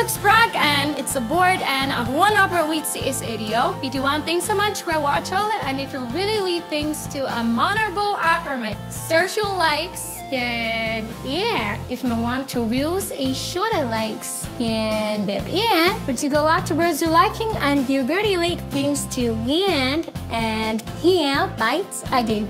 Sprague and it's a board and a one-upper with is video. Videoan, thanks so much for watching and if you really leave things to a honorable affirmation. Search your likes and yeah, if you want to views a shorter likes and yeah, but you go afterwards you liking and you very late things to the end and yeah, bites again.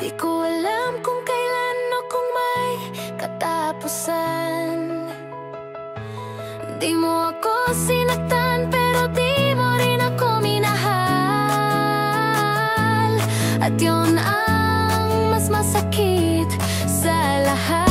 Di ko alam kung kailan o kung may katapusan. Di mo ako sinaktan pero di mo rin ako minahal. At yun ang mas masakit sa lahat.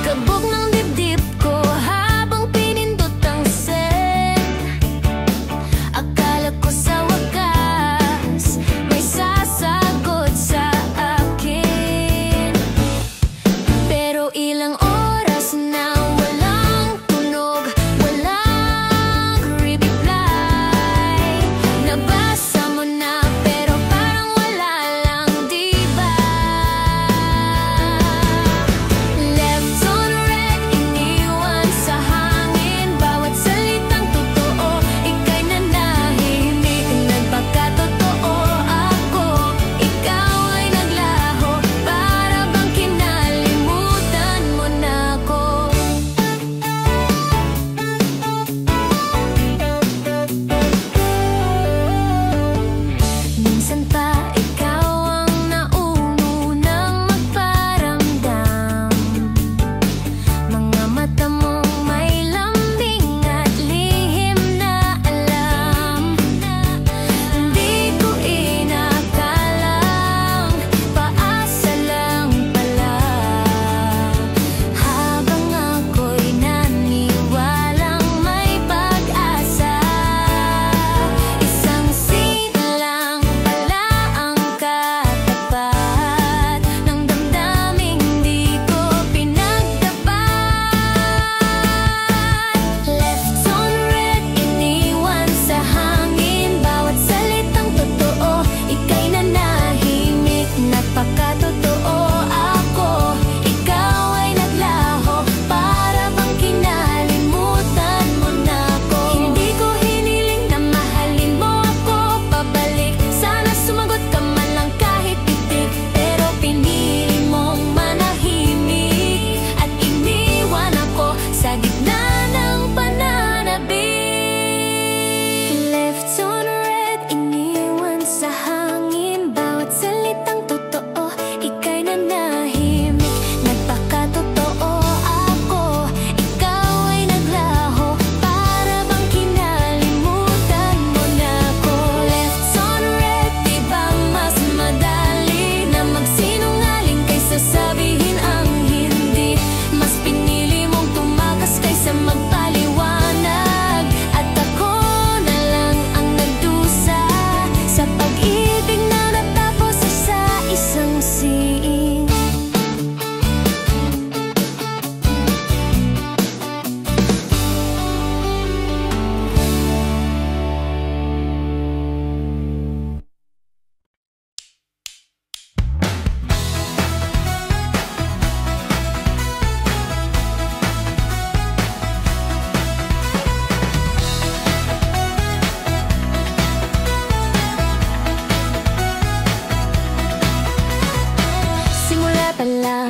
Kabog ng dibdib ko habang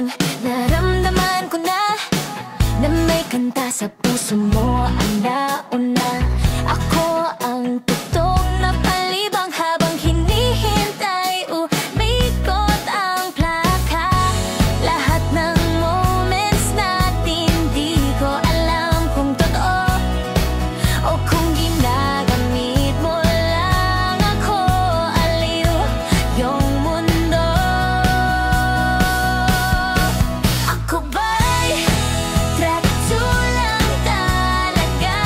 lang naramdaman ko na may kanta sa puso mo ang nauna. Ako ang tugtog na palibang habang hinihintay. Umikot ang plaka. Lahat ng moments natin di ko alam kung totoo o kung ginagamit mo lang ako. Aliw yung mundo. Ako ba'y track 2 lang talaga?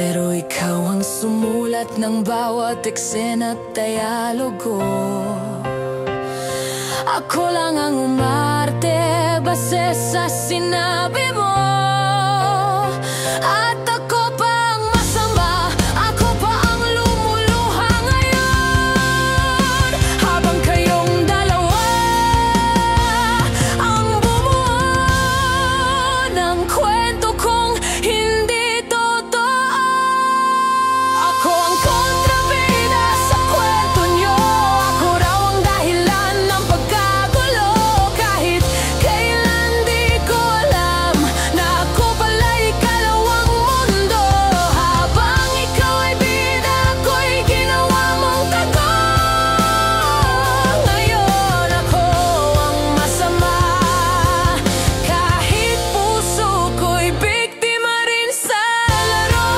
pero ikaw ang sumulat ng bawat eksena at dialogo. Ako lang ang umarte base sa sinabi mo. At ako pa ang masama, ako pa ang lumuluha ngayon. Habang kayong dalawa ang bumuo ng kwento kong hindi totoo. Ako ang kontrabida sa kwento nyo. Ako raw ang dahilan ng pagkagulo. Kahit kailan di ko alam na ako pala'y ikalawang mundo. Habang ikaw ay bida, ako'y ginawa mong tago. Ngayon ako ang masama, kahit puso ko'y biktima rin sa laro.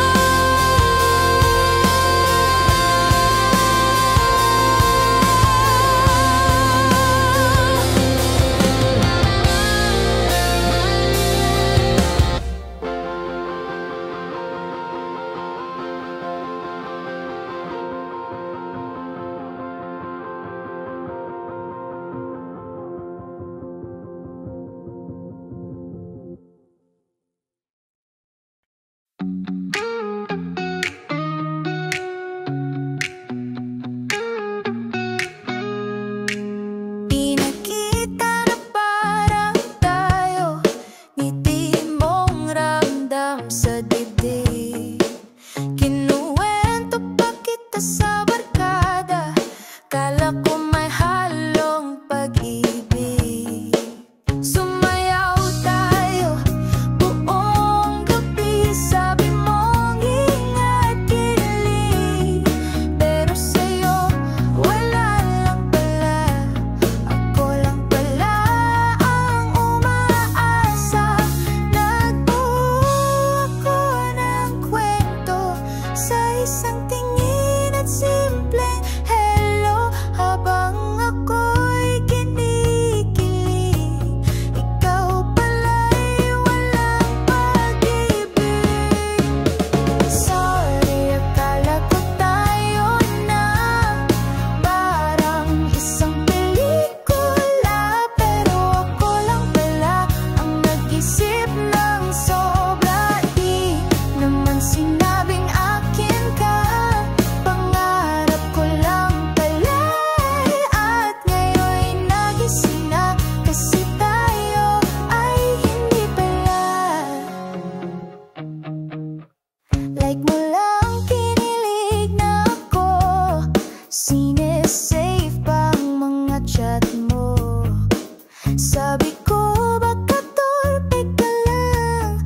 Pinakita na parang tayo, ngiti mong ramdam sa dibdib. Kinuwento pa kita sa barkada, kala ko may halong pag-ibig. Sumayaw tayo buong gabi, sabi mong ingat kilig. Pero sa'yo wala lang pala, ako lang pala ang umaasa. Nagbuo ako ng kwento sa isang tingin at simpleng hello. Habang ako'y kinikilig, ikaw pala'y walang pag-ibig. Sorry, akala ko tayo na parang isang pelikula. Pero ako lang pala ang nag-isip ng sobra. Di naman sinabing akin ka, pangarap ko lang pala. At ngayon'y nagising na, kasi tayo ay hindi pala. Like mo lang kinilig na ako, sinesave pa ang mga chat mo. Sabi ko baka torpe ka lang,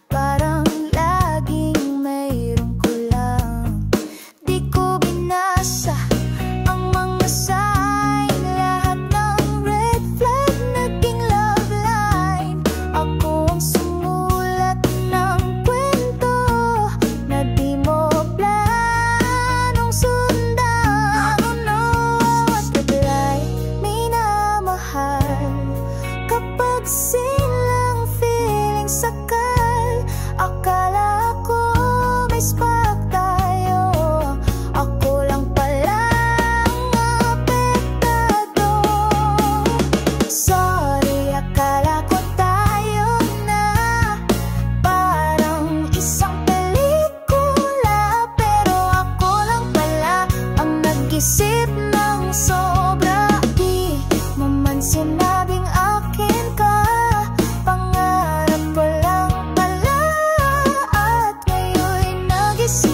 parang laging mayroong kulang. Di ko binasa ang mga sign, lahat ng red flag naging love line. Ako ang sumulat ng kwento na di mo planong sundan. Oh no, at taglay minamahal kapag silang feeling sakal. Akala ko may spark tayo, ako lang pala ang apektado. Sorry, akala ko tayo na parang isang pelikula. Pero ako lang pala ang nag-isip ng sobra. Di naman sinabing akin ka, pangarap ko lang pala. At ngayon'y nagising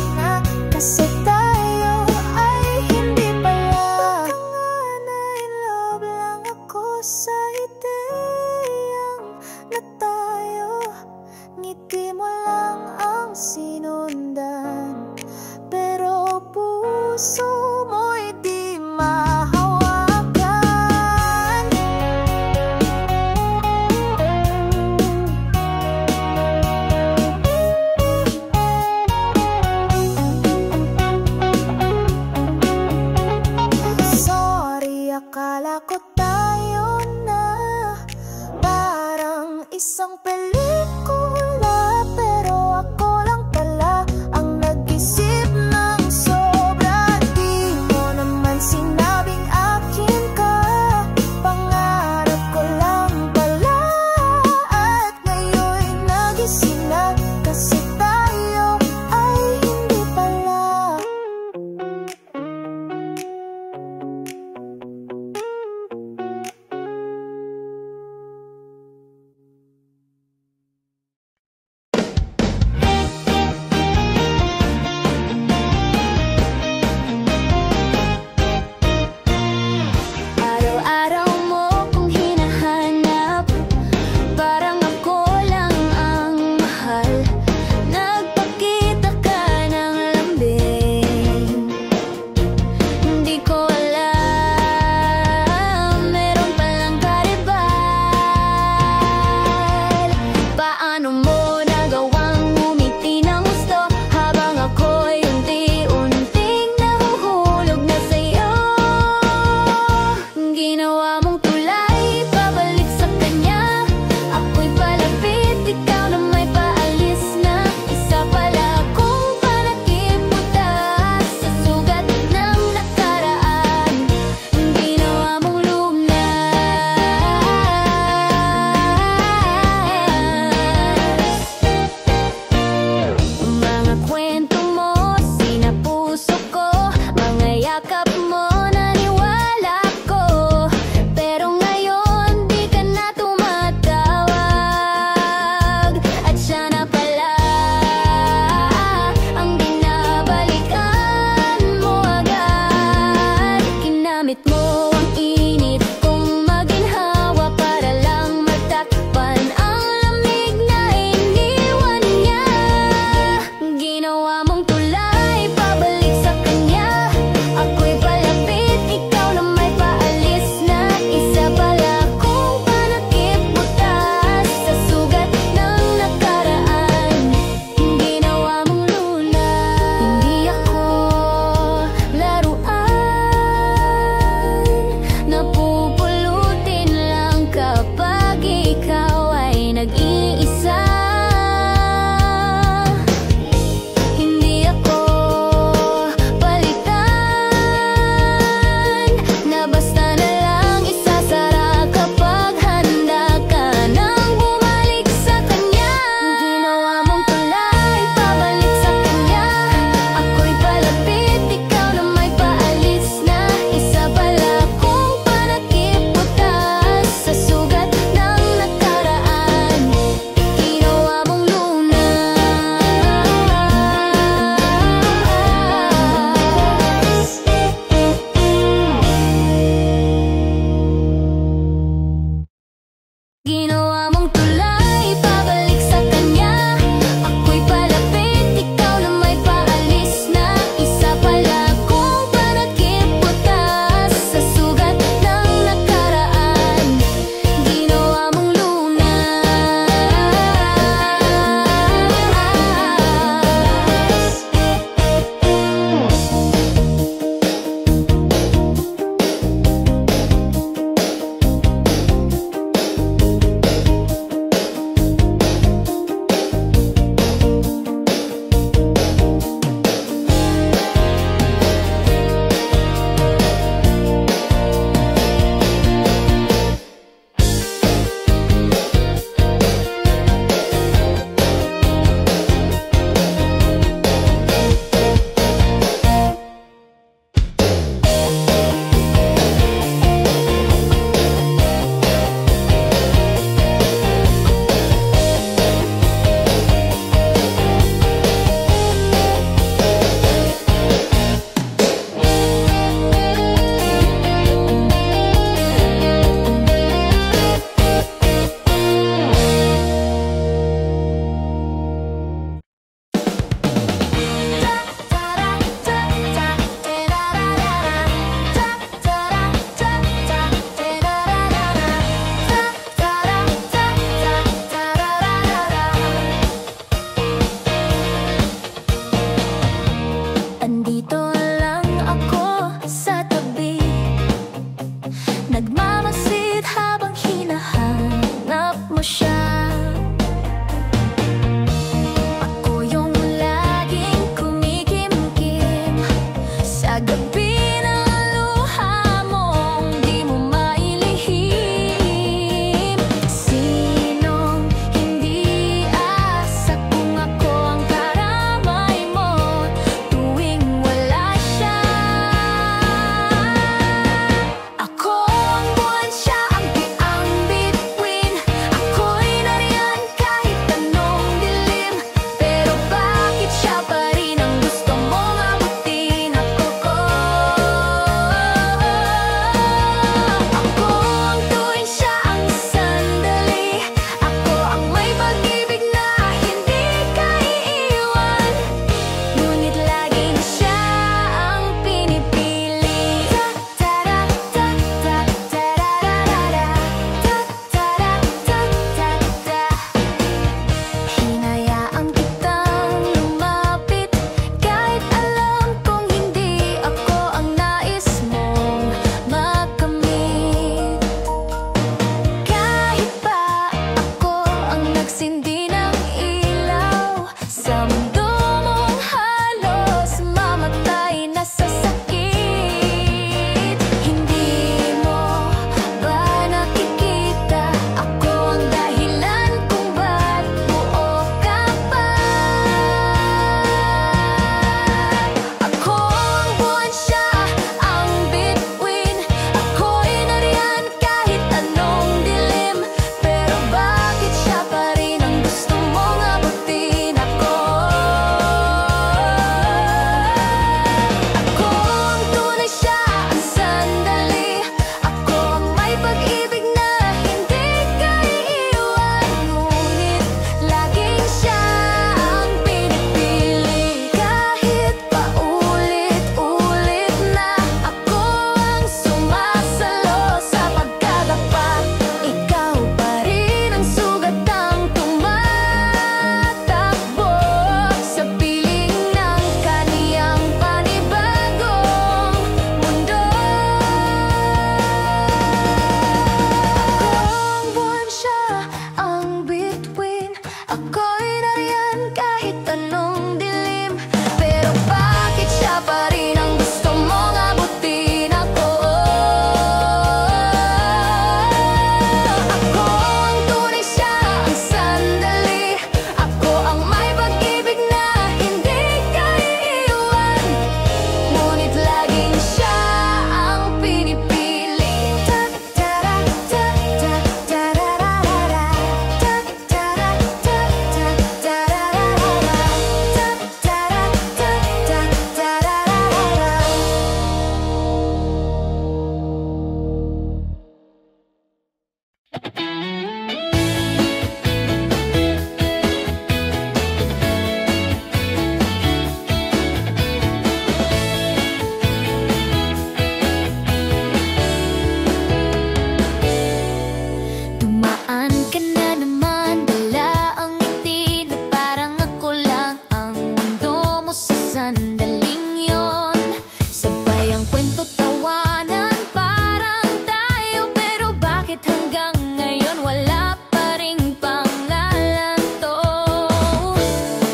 sandaling yon. Sabay ang kwento tawanan, parang tayo. Pero bakit hanggang ngayon wala pa ring pangalan to?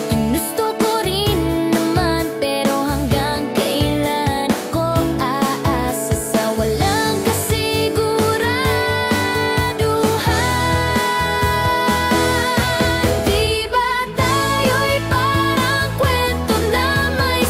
Ginusto ko rin naman, pero hanggang kailan ako aasa sa walang kasiguran? Di ba tayo'y parang kwento na may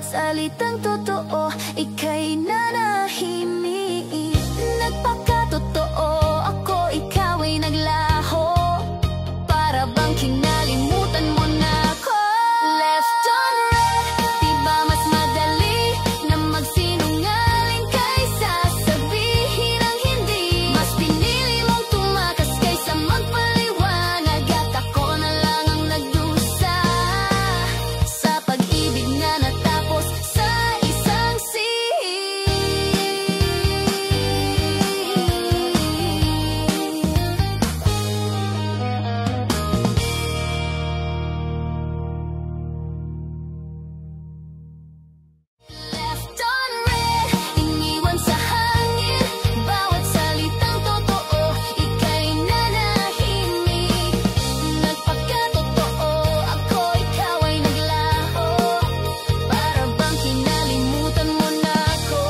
salitang totoo, ika'y nanahimik. Nagpakatotoo ako, ikaw ay naglaho. Para bang kinalimutan mo na ako. Left on red, di ba mas madali na magsinungaling kaysa sabihin ang hindi? Mas pinili mong tumakas kaysa magpaliwanag, at ako na lang ang nagdusa sa pag-ibig na natapos sa isang Left on red, iniwan sa hangin. Bawat salitang totoo, ika'y nanahimik. Nagpakatotoo ako, ikaw ay naglaho. Para bang kinalimutan mo na ako.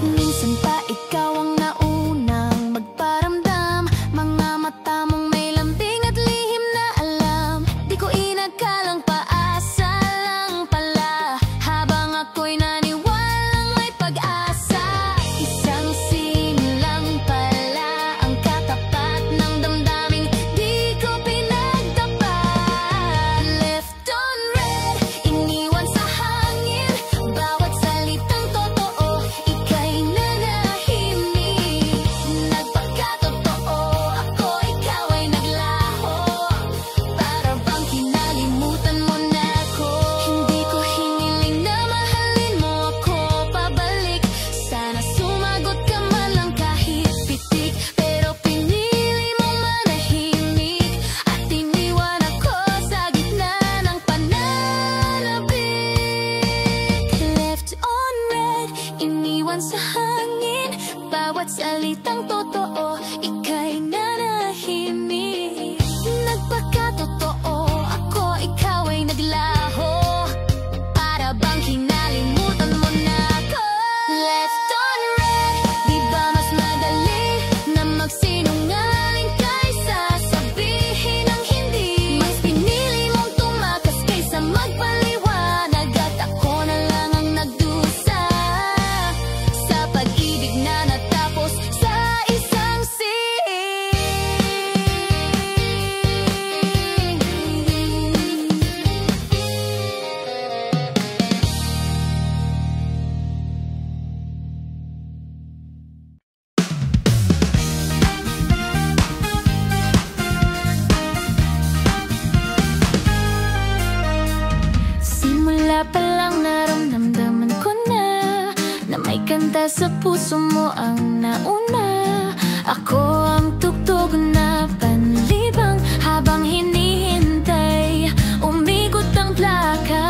Minsan pa ikaw ang naunang magparamdam. Mga mata mong may lambing at lihim na alam. Di ko inakalang paasa lang pala, habang ako'y naniwalang may pag-asa. Isang lang pala ang katapat ng damdaming di ko pinagtapat. Left on red, iniwan sa hangin. Bawat salitang totoo, ika'y nanahimik. Nagpakatotoo ako, ikaw ay naglaho. Para bang kinalimutan mo na ako. Hindi ko hiniling na mahalin mo ako pabalik. Sana sumagot ka man lang kahit pitik. Pero pinili mo manahimik at iniwan ako sa gitna ng pananabik. Left on red, iniwan sa hangin. Bawat salitang totoo, ika'y nanahimik. Nagpakatotoo ako, ikaw ay naglaho. Para bang kinalimutan mo na ako. Left on red, di ba mas madali na magsinungaling kaysa sabihin ang hindi? Mas pinili mong tumakas kaysa magpaliwanag, at ako na lang ang nagdusa sa pag-ibig na natapos sa isang Simula pa lang naramdaman ko na may kanta sa puso mo ang nauna. Ako ang tugtog na panlibang habang hinihintay umikot ang plaka.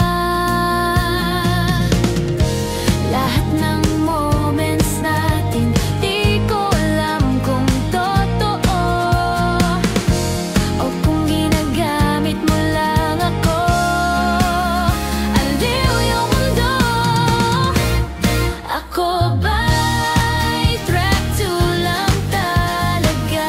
Lahat ng moments natin, di ko alam kung totoo o kung ginagamit mo lang ako. Aliw yung mundo. Ako ba'y track 2 lang talaga?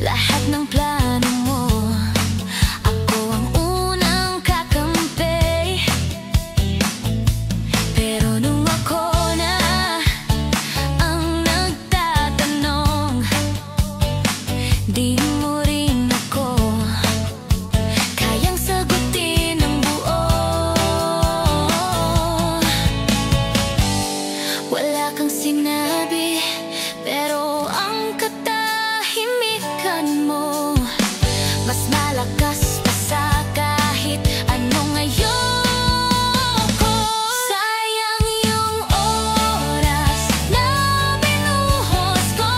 lahat ng plano mo. Ako ang unang kakampi, pero nung ako na ang nagtatanong, di mo rin ako kayang sagutin ng buo. Wala kang sinabi, pero ang katahimikan mo mas malakas pa sa kahit anong ayoko. Sayang yung oras na binuhos ko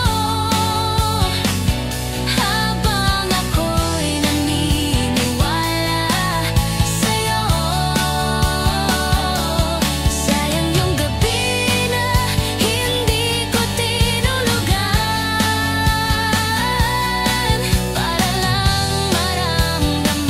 habang ako'y naniniwala sa'yo. Sayang yung gabi na hindi ko tinulugan para lang maramdaman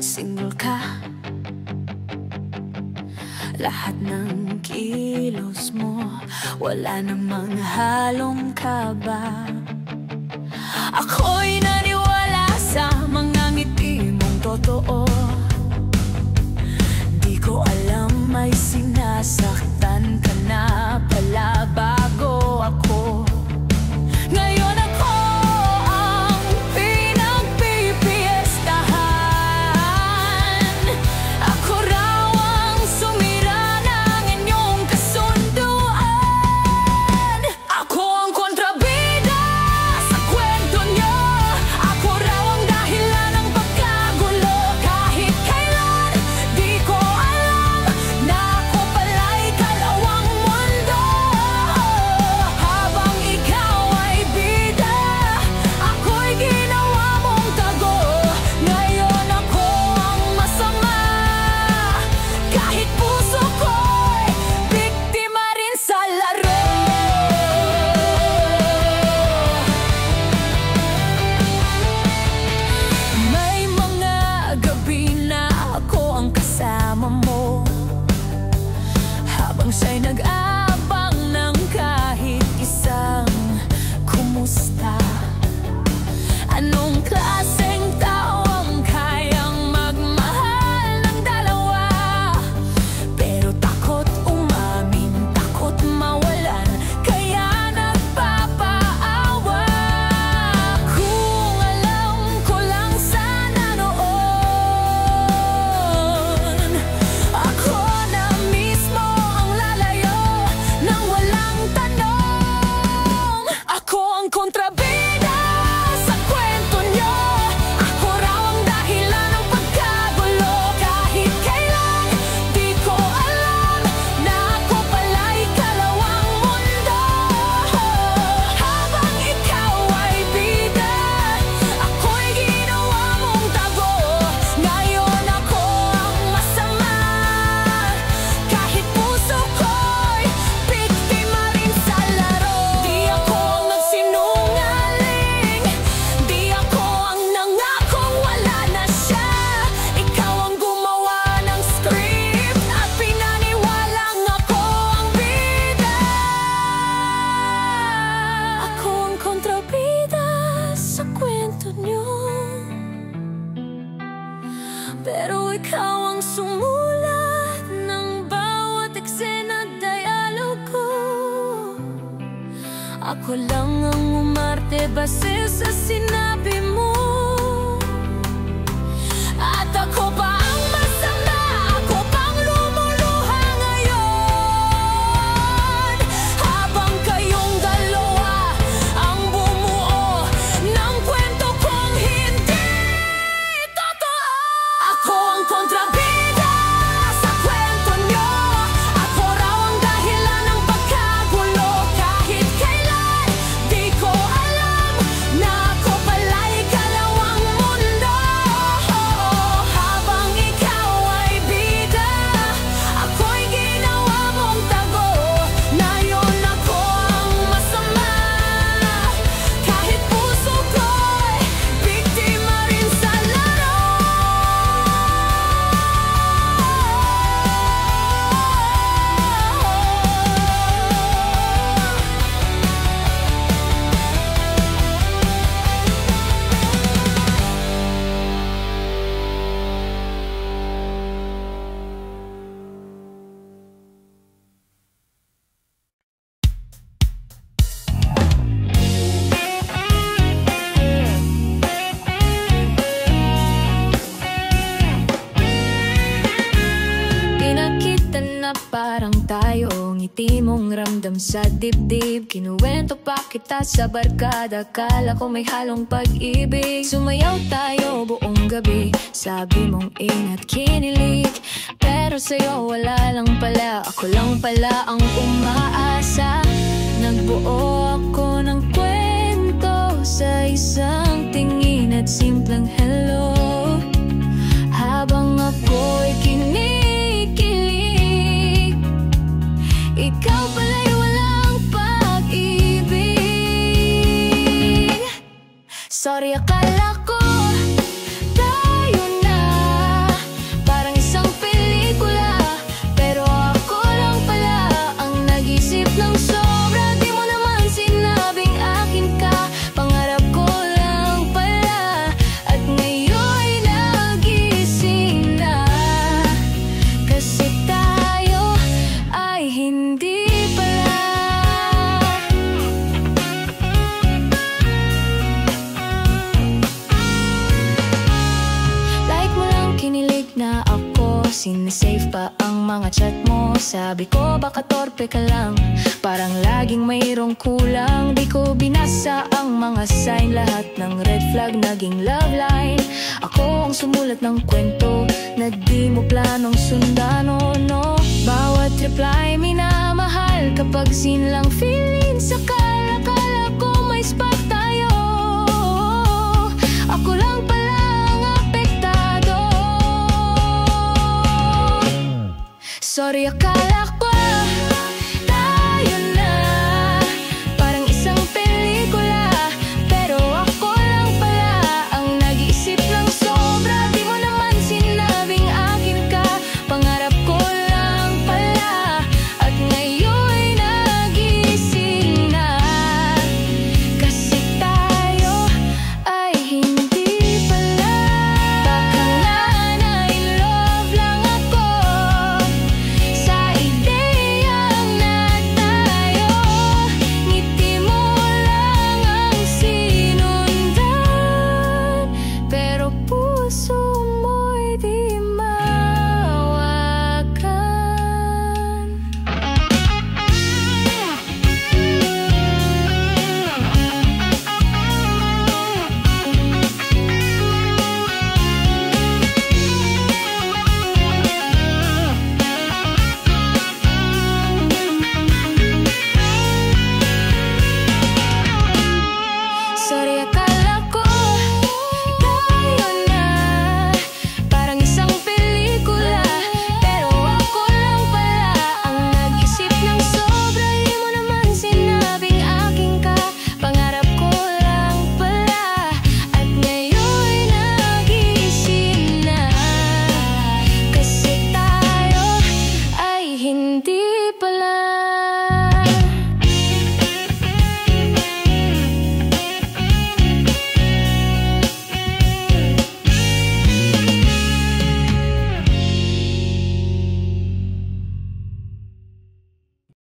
single ka. Lahat ng kilos mo, wala namang halong kaba. Ako'y naniwala sa mga ngiti mong totoo. Di ko alam may sinasaktan ka na pala bago ako. Ngayon ako ang pinagpipiestahan. Ako raw ang sumira ng inyong kasunduan. Ako ang kontrabida sa kwento nyo. Ako raw ang dahilan ng pagkagulo. Kahit kailan di ko alam na ako pala'y kalawang mundo. Habang ikaw ay bida, ako'y ginawa mong tago. Ngayon ako ang masama, kahit puso ko'y biktima rin sa laro. May mga gabi na ako ang kasama mo, habang siya'y nag-aabang ng kahit isang kumusta. Anong klaseng tao ang kayang magmahal ng dalawa? Pero takot umamin, takot mawalan, kaya nagpapaawa. Kung alam ko lang sana noon, ako na mismo ang lalayo nang walang tanong. Ako ang kontrabida sa kwento nyo. Ako raw ang dahilan ng pagkagulo. Kahit kailan di ko alam na ako pala'y kalawang mundo. Habang ikaw ay bida, ako'y ginawa mong tago. Ngayon ako ang masama, kahit puso ko'y biktima rin sa laro. Di ako ang nagsinungaling, di ako ang nangakong wala na siya. Ikaw ang gumawa ng script at pinaniwalang ako ang bida. Ako ang kontrabida sa kwento nyo, pero ikaw ang sumulat ng bawat eksena dialogo. Ako lang ang umarte base sa sinabi mo. At ako pa ang masama, ako pang lumuluha ngayon. Habang kayong dalawa ang bumuo ng kwento kong hindi totoo. Ako ang kontrabida sa kwento nyo. Ako raw ang dahilan ng pagkagulo. Kahit kailan di ko alam na ako pala'y kalawang mundo. Habang ikaw ay bida, ako'y ginawa mong tago. Ngayon ako ang masama, kahit puso ko'y biktima rin sa laro. Pinakita na parang tayo, ngiti mong ramdam sa dibdib. Kinuwento pa kita sa barkada, kala ko may halong pag-ibig. Sumayaw tayo buong gabi, sabi mong ingat kinilig. Pero sa'yo wala lang pala, ako lang pala ang umaasa. Nagbuo ako ng kwento sa isang tingin at simpleng hello. Habang ako'y kinikilig, ikaw pala'y walang pag-ibig. Sorry, akala ko tayo na na ako. Sinesave pa ang mga chat mo. Sabi ko baka torpe ka lang, parang laging mayroong kulang. Di ko binasa ang mga sign, lahat ng red flag naging love line. Ako ang sumulat ng kwento na di mo planong sundan, oh no. Bawat reply minamahal, kapag sin lang feelings, akala ko may spot tayo. Ako lang pala ang apektado. Sorry, akala